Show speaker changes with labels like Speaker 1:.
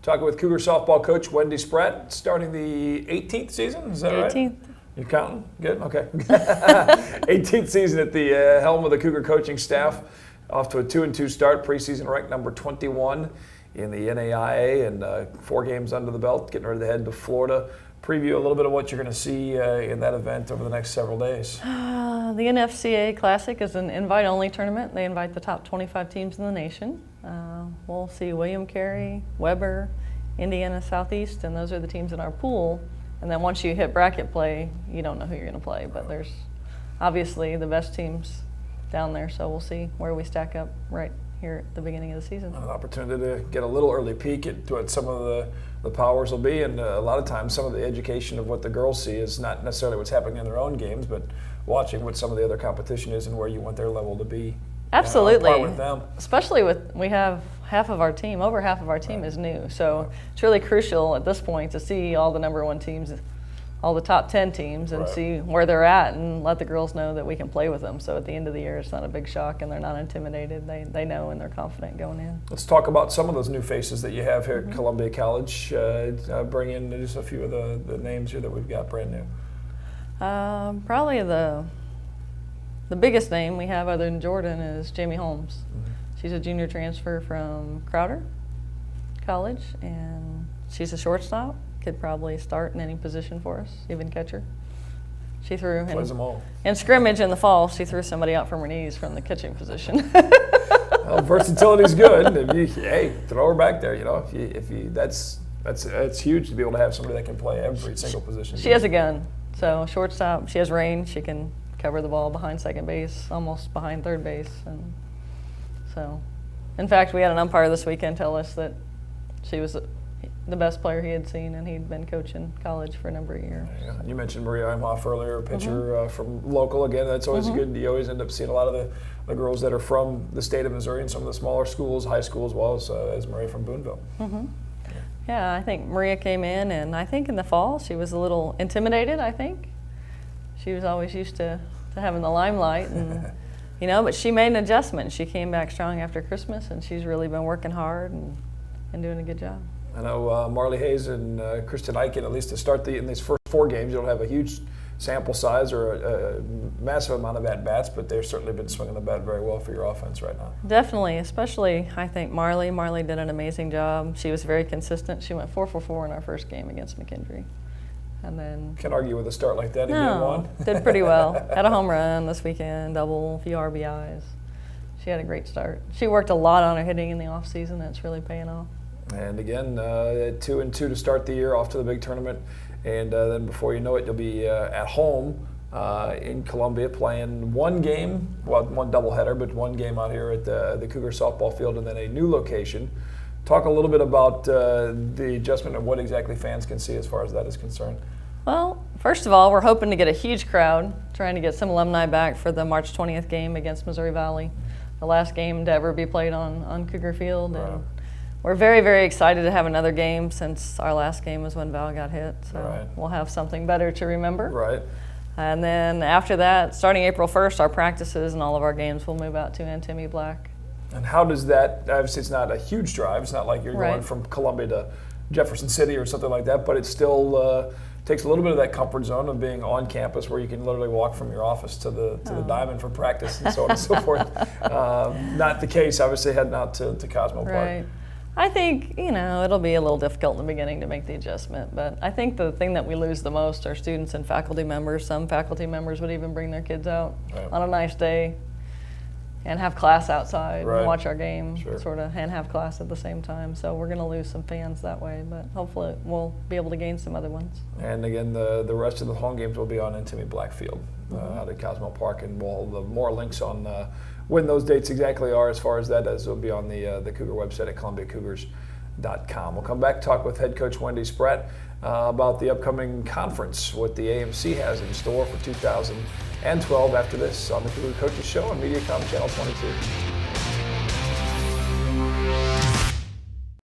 Speaker 1: Talking with Cougar softball coach Wendy Spratt, starting the 18th season, is that right?
Speaker 2: 18th.
Speaker 1: You're counting? Good, okay. 18th season at the helm of the Cougar coaching staff. Off to a 2-2 start, preseason ranked number 21 in the NAIA, and 4 games under the belt, getting ready to head to Florida. Preview a little bit of what you're going to see in that event over the next several days.
Speaker 2: The NFCA Classic is an invite-only tournament. They invite the top 25 teams in the nation. We'll see William Carey, Weber, Indiana Southeast, and those are the teams in our pool. And then once you hit bracket play, you don't know who you're going to play. But there's obviously the best teams down there, so we'll see where we stack up right here at the beginning of the season.
Speaker 1: An opportunity to get a little early peek at what some of the powers will be, and a lot of times some of the education of what the girls see is not necessarily what's happening in their own games, but watching what some of the other competition is and where you want their level to be.
Speaker 2: Absolutely,
Speaker 1: on par with them.
Speaker 2: Especially we have over half of our team is new, so it's really crucial at this point to see all the number 1 teams, all the top 10 teams, and see where they're at, and let the girls know that we can play with them. So at the end of the year, it's not a big shock, and they're not intimidated. They know, and they're confident going in.
Speaker 1: Let's talk about some of those new faces that you have here at Columbia College. Bring in just a few of the names here that we've got brand new.
Speaker 2: Probably the biggest name we have other than Jordan is Jamie Holmes. She's a junior transfer from Crowder College, and she's a shortstop. Could probably start in any position for us, even catcher. She threw in scrimmage in the fall. She threw somebody out from her knees from the catching position.
Speaker 1: Well, versatility's good. Hey, throw her back there. That's huge to be able to have somebody that can play every single position.
Speaker 2: She has a gun, so shortstop. She has range. She can cover the ball behind second base, almost behind third base, and so. In fact, we had an umpire this weekend tell us that she was the best player he had seen, and he'd been coaching college for a number of years.
Speaker 1: Yeah. You mentioned Maria Imhoff earlier, a pitcher from local. Again, that's always good. You always end up seeing a lot of the girls that are from the state of Missouri and some of the smaller schools, high school, as well as Maria from Boonville.
Speaker 2: Yeah, I think Maria came in, and I think in the fall she was a little intimidated, I think. She was always used to having the limelight, and but she made an adjustment. She came back strong after Christmas, and she's really been working hard and doing a good job.
Speaker 1: I know Marley Hayes and Kristen Eichen, at least to start in these first 4 games, you don't have a huge sample size or a massive amount of at-bats, but they've certainly been swinging the bat very well for your offense right now.
Speaker 2: Definitely, especially I think Marley. Marley did an amazing job. She was very consistent. She went 4 for 4 in our first game against McKendree. And then
Speaker 1: can't argue with a start like that in game 1.
Speaker 2: Did pretty well. Had a home run this weekend, double, a few RBIs. She had a great start. She worked a lot on her hitting in the off season. That's really paying off.
Speaker 1: And again, 2-2 to start the year, off to the big tournament, and then before you know it, you'll be at home in Columbia playing one game, well, one doubleheader, but one game out here at the Cougar softball field, and then a new location. Talk a little bit about the adjustment and what exactly fans can see as far as that is concerned.
Speaker 2: Well, first of all, we're hoping to get a huge crowd, trying to get some alumni back for the March 20th game against Missouri Valley, the last game to ever be played on Cougar Field.
Speaker 1: Wow.
Speaker 2: And we're very, very excited to have another game since our last game was when Val got hit. So we'll have something better to remember.
Speaker 1: Right.
Speaker 2: And then after that, starting April 1st, our practices and all of our games will move out to Antimi Black.
Speaker 1: And how does that, obviously it's not a huge drive, it's not like you're going from Columbia to Jefferson City or something like that, but it still takes a little bit of that comfort zone of being on campus where you can literally walk from your office to the Diamond for practice and so on and so forth. Not the case, obviously, heading out to Cosmo Park.
Speaker 2: Right. I think, it'll be a little difficult in the beginning to make the adjustment, but I think the thing that we lose the most are students and faculty members. Some faculty members would even bring their kids out on a nice day and have class outside and watch our game, and have class at the same time. So we're going to lose some fans that way, but hopefully we'll be able to gain some other ones.
Speaker 1: And again, the rest of the home games will be on Antimi Blackfield out at Cosmo Park, and we'll have more links on when those dates exactly are as far as that, as will be on the Cougar website at ColumbiaCougars.com. We'll come back, talk with head coach Wendy Spratt about the upcoming conference, what the AMC has in store for 2012 after this on the Cougar Coaches Show on MediaCom Channel 22.